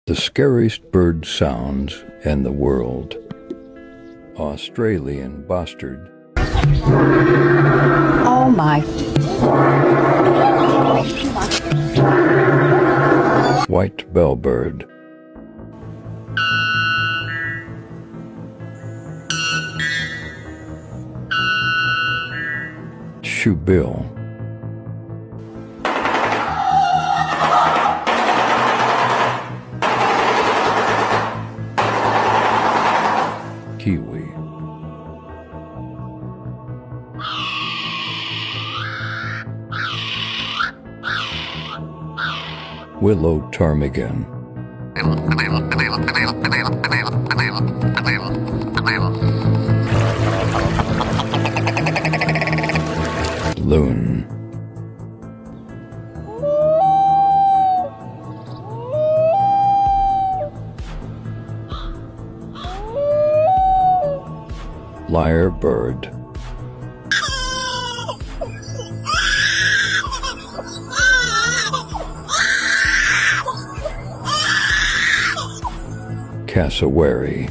The scariest bird sounds in the world. Australian bustard. Oh my. White bellbird. Shoebill. Kiwi. Willow ptarmigan. Loon. Lyrebird. Cassowary.